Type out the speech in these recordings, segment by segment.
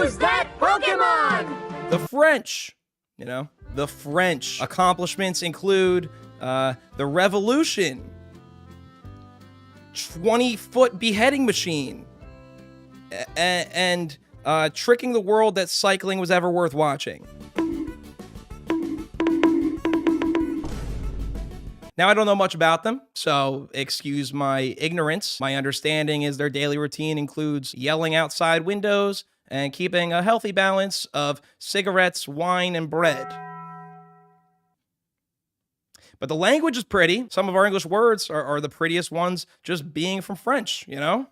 Who's that Pokemon? The French, you know, the French. Accomplishments include the Revolution, 20-foot beheading machine, and tricking the world that cycling was ever worth watching. Now, I don't know much about them, so excuse my ignorance. My understanding is their daily routine includes yelling outside windows and keeping a healthy balance of cigarettes, wine, and bread. But the language is pretty. Some of our English words are the prettiest ones just being from French, you know?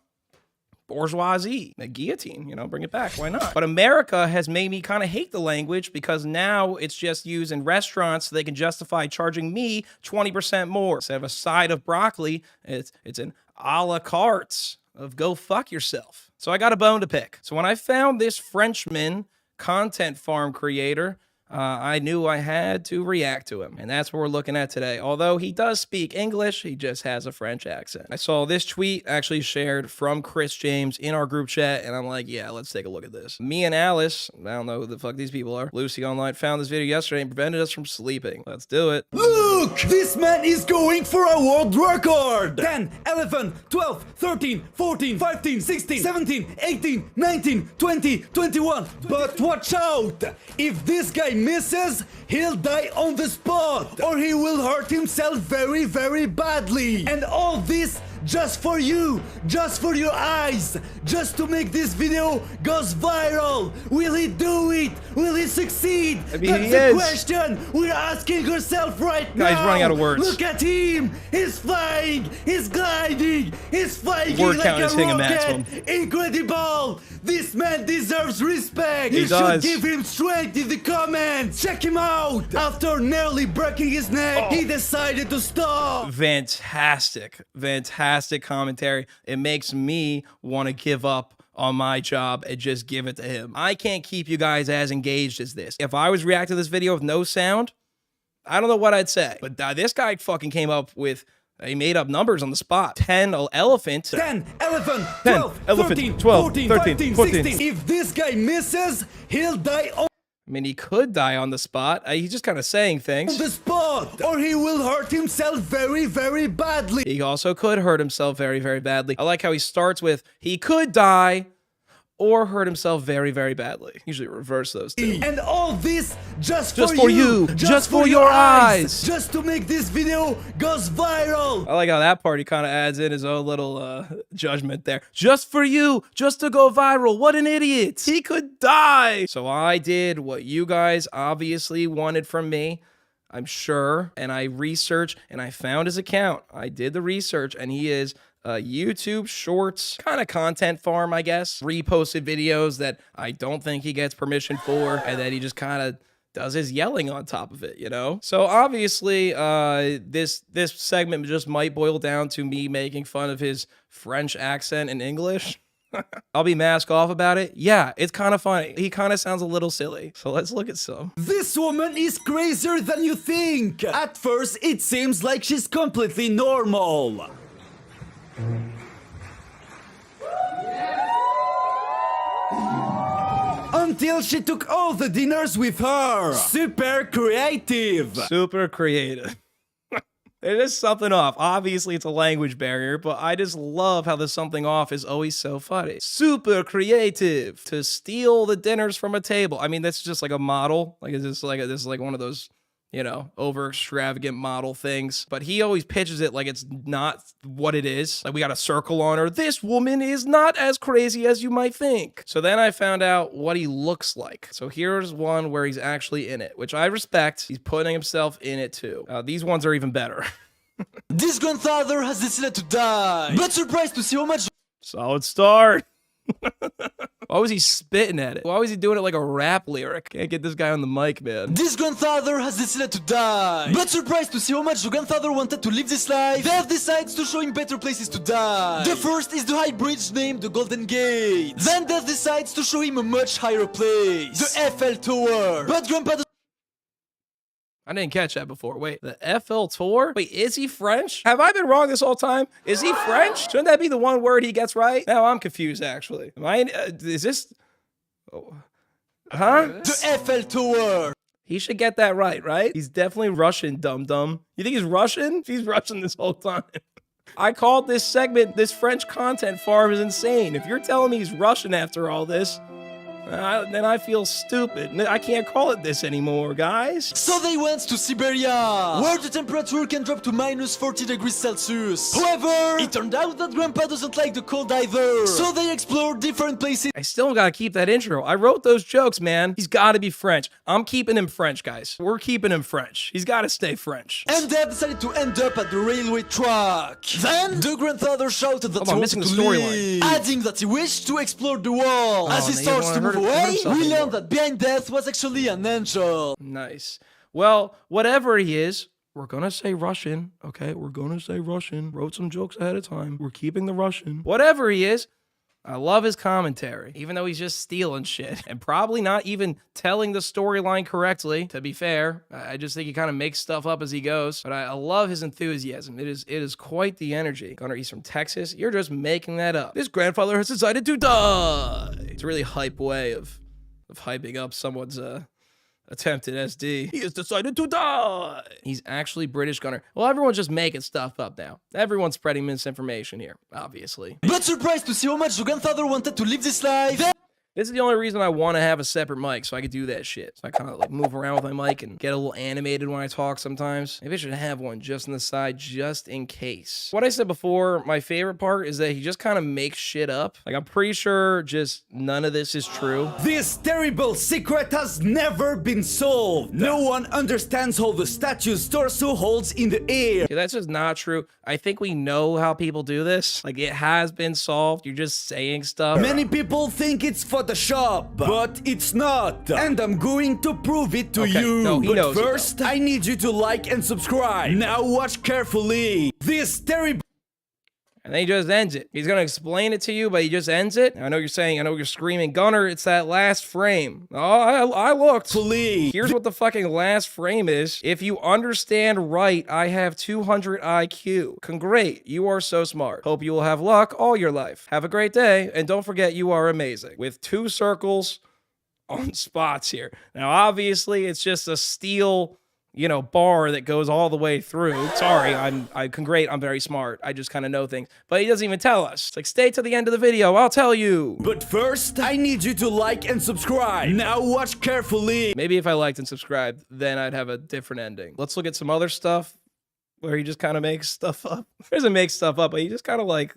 Bourgeoisie, the guillotine, you know, bring it back, why not? But America has made me kind of hate the language because now it's just used in restaurants so they can justify charging me 20% more. Instead of a side of broccoli, it's an a la carte of go fuck yourself. So I got a bone to pick. So when I found this Frenchman content farm creator, I knew I had to react to him. And that's what we're looking at today. Although he does speak English, he just has a French accent. I saw this tweet actually shared from Chris James in our group chat, and I'm like, yeah, let's take a look at this. Me and Alice, I don't know who the fuck these people are, Lucy Online, found this video yesterday and prevented us from sleeping. Let's do it. Look! This man is going for a world record! 10, 11, 12, 13, 14, 15, 16, 17, 18, 19, 20, 21. But watch out! If this guy misses, he'll die on the spot, or he will hurt himself very, very badly. And all this just for you, just for your eyes, just to make this video goes viral. Will he do it? Will he succeed? I mean, that's the question we're asking ourselves right now. He's running out of words. Look at him. He's flying. He's gliding. He's flying Word like count a is hitting a rocket. maximum. Incredible. This man deserves respect. He You does. should give him strength in the comments. Check him out. After nearly breaking his neck, he decided to stop. Fantastic commentary. It makes me want to give up on my job and just give it to him. I can't keep you guys as engaged as this. If I was reacting to this video with no sound, I don't know what I'd say. But this guy fucking came up with, he made up numbers on the spot. 10 elephant. 10, 11, 10, 12, 11, 13, 12, 14, 13, 15, 14. 16. If this guy misses, he'll die on I mean, he could die on the spot. He's just kind of saying things. the spot, or he will hurt himself very, very badly. He also could hurt himself very, very badly. I like how he starts with, he could die or hurt himself very, very badly. Usually reverse those two. And all this just for you, just for your eyes. just to make this video goes viral. I like how that part he kind of adds in his own little judgment there. Just for you, just to go viral. What an idiot. He could die. So I did what you guys obviously wanted from me, I'm sure. And I researched and I found his account. I did the research and he is YouTube Shorts kind of content farm, I guess. Reposted videos that I don't think he gets permission for, and then he just kind of does his yelling on top of it, you know? So obviously, this segment just might boil down to me making fun of his French accent in English. I'll be mask off about it. Yeah, it's kind of funny. He kind of sounds a little silly. So let's look at some. This woman is crazier than you think. At first, it seems like she's completely normal. Until she took all the dinners with her. Super creative. Super creative. It is something off. Obviously, it's a language barrier, but I just love how the something off is always so funny. Super creative. To steal the dinners from a table. I mean, that's just like a model. Like, this is like one of those, you know, over extravagant model things. But he always pitches it like it's not what it is. Like, we got a circle on her. This woman is not as crazy as you might think. So then I found out what he looks like. So here's one where he's actually in it, which I respect. He's putting himself in it too. These ones are even better. This grandfather has decided to die, but surprised to see how much. Solid start. Why was he spitting at it? Why was he doing it like a rap lyric? Can't get this guy on the mic, man. This grandfather has decided to die, but surprised to see how much the grandfather wanted to live this life, Death decides to show him better places to die. The first is the high bridge named the Golden Gate. Then Death decides to show him a much higher place, the Eiffel Tower. But Grandpa I didn't catch that before. Wait, the Eiffel Tower? Wait, is he French? Have I been wrong this whole time? Is he French? Shouldn't that be the one word he gets right? Now I'm confused, actually. Is this... Huh? The Eiffel Tower. He should get that right? He's definitely Russian, dum-dum. You think he's Russian? He's Russian this whole time. I called this segment, this French content farm is insane. If you're telling me he's Russian after all this, then I feel stupid. I can't call it this anymore, guys. So they went to Siberia, where the temperature can drop to minus 40 degrees Celsius. However, it turned out that Grandpa doesn't like the cold either. So they explored different places. I still gotta keep that intro. I wrote those jokes, man. He's gotta be French. I'm keeping him French, guys. We're keeping him French. He's gotta stay French. And they decided to end up at the railway track. Then, the grandfather shouted that he wanted to leave, adding that he wished to explore the world. As he starts to move away, we learned that behind death was actually an angel. Nice. Well, whatever he is, we're gonna say Russian, okay? We're gonna say Russian. Wrote some jokes ahead of time. We're keeping the Russian. Whatever he is, I love his commentary, even though he's just stealing shit and probably not even telling the storyline correctly, to be fair. I just think he kind of makes stuff up as he goes, but I love his enthusiasm. It is quite the energy. Gunnar, he's from Texas. You're just making that up. This grandfather has decided to die. It's a really hype way of hyping up someone's attempted SD. He has decided to die. He's actually British, Gunnar. Well, everyone's just making stuff up now. Everyone's spreading misinformation here, obviously. But surprised to see how much the grandfather wanted to live this life. This is the only reason I want to have a separate mic, so I could do that shit. So I kind of like move around with my mic and get a little animated when I talk sometimes. Maybe I should have one just on the side, just in case. What I said before, my favorite part is that he just kind of makes shit up. Like, I'm pretty sure just none of this is true. This terrible secret has never been solved. No one understands how the statue's torso holds in the air. Yeah, that's just not true. I think we know how people do this. Like, it has been solved. You're just saying stuff. Many people think it's Photoshop, but it's not. And I'm going to prove it to you. No, he but knows first, I need you to like and subscribe. Now watch carefully. This terrible... And then he just ends it. He's gonna explain it to you, but he just ends it. I know you're saying, I know you're screaming, Gunnar, it's that last frame. Oh, I looked. Please. Here's what the fucking last frame is. If you understand right, I have 200 IQ. Great, you are so smart. Hope you will have luck all your life. Have a great day, and don't forget you are amazing. With 2 circles on spots here. Now, obviously, it's just a steel, you know, bar that goes all the way through. Sorry, I'm great, I'm very smart. I just kind of know things. But he doesn't even tell us. It's like, stay to the end of the video, I'll tell you. But first, I need you to like and subscribe. Now watch carefully. Maybe if I liked and subscribed, then I'd have a different ending. Let's look at some other stuff where he just kind of makes stuff up. He doesn't make stuff up, but he just kind of like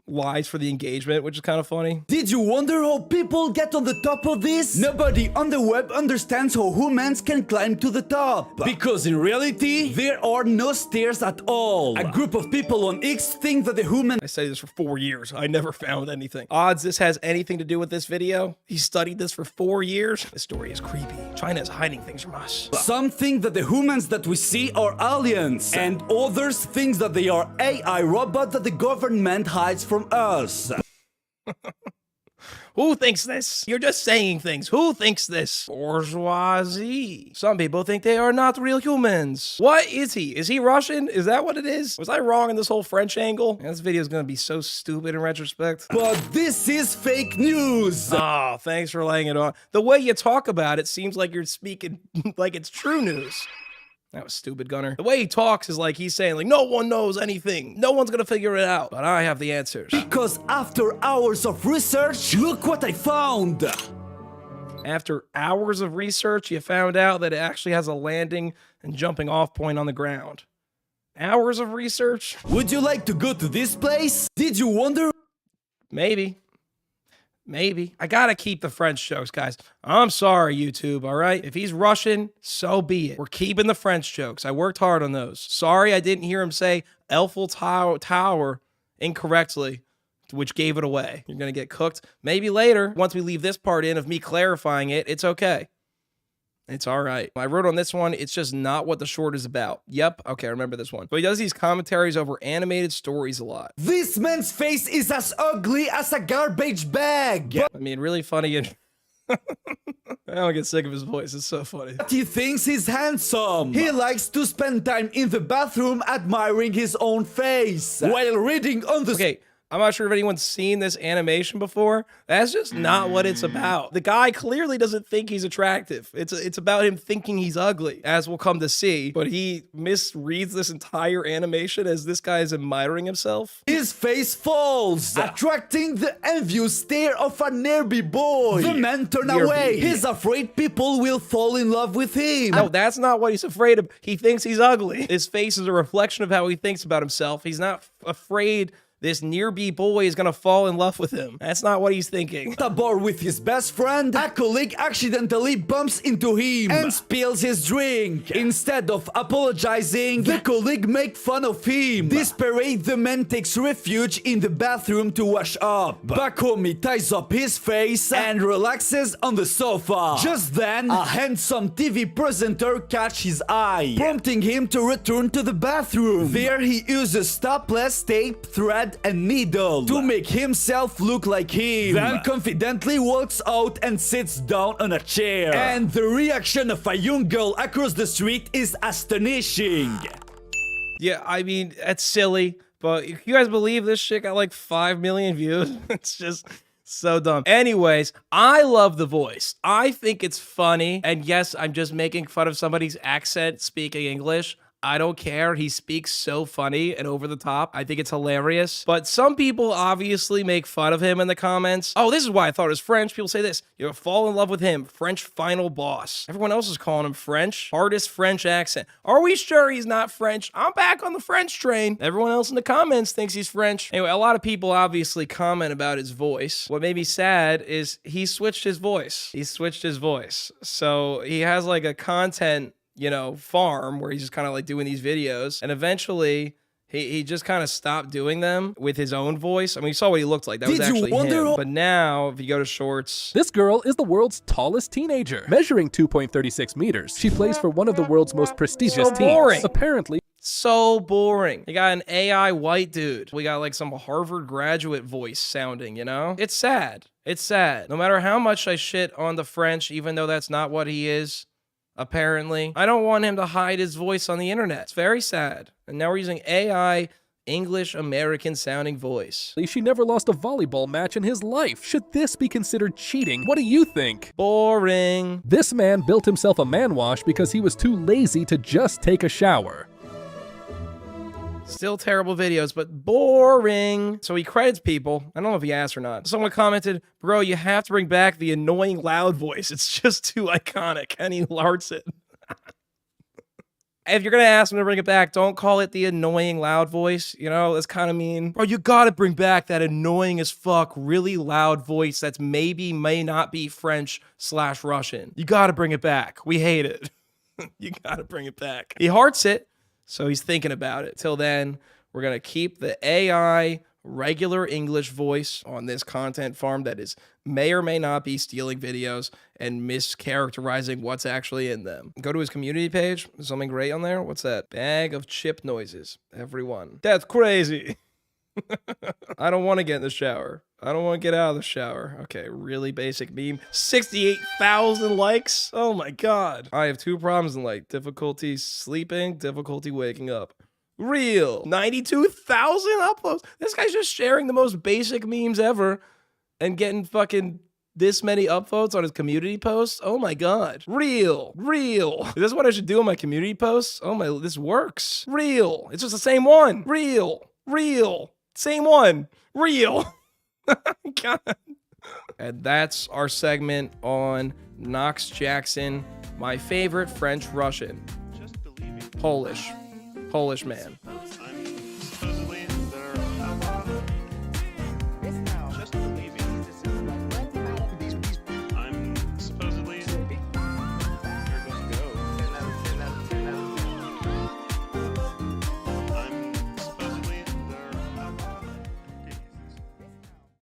lies for the engagement, which is kind of funny. Did you wonder how people get on the top of this? Nobody on the web understands how humans can climb to the top. Because in reality, there are no stairs at all. A group of people on X think that the human... I studied this for 4 years. I never found anything. Odds this has anything to do with this video? He studied this for 4 years? This story is creepy. China is hiding things from us. Some think that the humans that we see are aliens. And others think that they are AI robots that the government hides from us. Who thinks this? You're just saying things. Who thinks this? Bourgeoisie. Some people think they are not real humans. What is he? Is he Russian? Is that what it is? Was I wrong in this whole French angle? Man, this video is gonna be so stupid in retrospect. But this is fake news. Oh, thanks for laying it on. The way you talk about it seems like you're speaking like it's true news. That was stupid, Gunnar. The way he talks is like he's saying, like, no one knows anything. No one's gonna figure it out, but I have the answers. Because after hours of research, look what I found. After hours of research, you found out that it actually has a landing and jumping off point on the ground. Hours of research? Would you like to go to this place? Did you wonder? Maybe. Maybe. I gotta keep the French jokes, guys. I'm sorry, YouTube, all right? If he's Russian, so be it. We're keeping the French jokes. I worked hard on those. Sorry I didn't hear him say Eiffel Tower incorrectly, which gave it away. You're gonna get cooked. Maybe later, once we leave this part in of me clarifying it, it's okay. It's all right. I wrote on this one, it's just not what the short is about. Yep, okay, I remember this one. So he does these commentaries over animated stories a lot. This man's face is as ugly as a garbage bag. I mean, really funny and... I don't get sick of his voice, it's so funny. But he thinks he's handsome. He likes to spend time in the bathroom admiring his own face while reading on the... Okay, I'm not sure if anyone's seen this animation before. That's just not what it's about. The guy clearly doesn't think he's attractive. It's about him thinking he's ugly, as we'll come to see. But he misreads this entire animation as this guy is admiring himself. His face falls, attracting the envious stare of a nearby boy. The man turns away. He's afraid people will fall in love with him. No, that's not what he's afraid of. He thinks he's ugly. His face is a reflection of how he thinks about himself. He's not afraid this nearby boy is gonna fall in love with him. That's not what he's thinking. A bar with his best friend, a colleague accidentally bumps into him and spills his drink. Instead of apologizing, the colleague makes fun of him. Desperate, the man takes refuge in the bathroom to wash up. Back home, he ties up his face and relaxes on the sofa. Just then, a handsome TV presenter catches his eye, prompting him to return to the bathroom. There, he uses stopless tape, thread, and needle to make himself look like him. Then confidently walks out and sits down on a chair. And the reaction of a young girl across the street is astonishing. Yeah, I mean, that's silly, but if you guys believe this shit got like 5 million views, it's just so dumb. Anyways, I love the voice. I think it's funny. And yes, I'm just making fun of somebody's accent speaking English. I don't care. He speaks so funny and over the top. I think it's hilarious. But some people obviously make fun of him in the comments. Oh, this is why I thought it was French. People say this. You know, fall in love with him. French final boss. Everyone else is calling him French. Hardest French accent. Are we sure he's not French? I'm back on the French train. Everyone else in the comments thinks he's French. Anyway, a lot of people obviously comment about his voice. What made me sad is he switched his voice. He switched his voice. So he has like a content, you know, farm where he's just kind of like doing these videos, and eventually he just kind of stopped doing them with his own voice. I mean, you saw what he looked like. That was actually him. But now, if you go to shorts, this girl is the world's tallest teenager, measuring 2.36 meters. She plays for one of the world's most prestigious teams. Apparently. So boring. You got an AI white dude. We got like some Harvard graduate voice sounding, you know? It's sad. It's sad. No matter how much I shit on the French, even though that's not what he is, apparently, I don't want him to hide his voice on the internet. It's very sad. And now we're using AI English American sounding voice. She never lost a volleyball match in his life. Should this be considered cheating? What do you think? Boring. This man built himself a man wash because he was too lazy to just take a shower. Still terrible videos, but boring. So he credits people. I don't know if he asked or not. Someone commented, bro, you have to bring back the annoying loud voice. It's just too iconic. And he larts it. If you're going to ask him to bring it back, don't call it the annoying loud voice. You know, that's kind of mean. Bro, you got to bring back that annoying as fuck, really loud voice that's may not be French/Russian. You got to bring it back. We hate it. You got to bring it back. He hearts it. So he's thinking about it. Till then, we're going to keep the AI regular English voice on this content farm that is may or may not be stealing videos and mischaracterizing what's actually in them. Go to his community page. There's something great on there. What's that? Bag of chip noises. Everyone. That's crazy. I don't want to get in the shower. I don't want to get out of the shower. Okay, really basic meme. 68,000 likes. Oh my God. I have 2 problems in life. Difficulty sleeping, difficulty waking up. Real. 92,000 uploads. This guy's just sharing the most basic memes ever and getting fucking this many upvotes on his community posts. Oh my God. Real. Real. Is this what I should do on my community posts? Oh my, this works. Real. It's just the same one. Real. Real. Same one. Real. God. And that's our segment on Knox Jackson, my favorite French Russian. Polish man.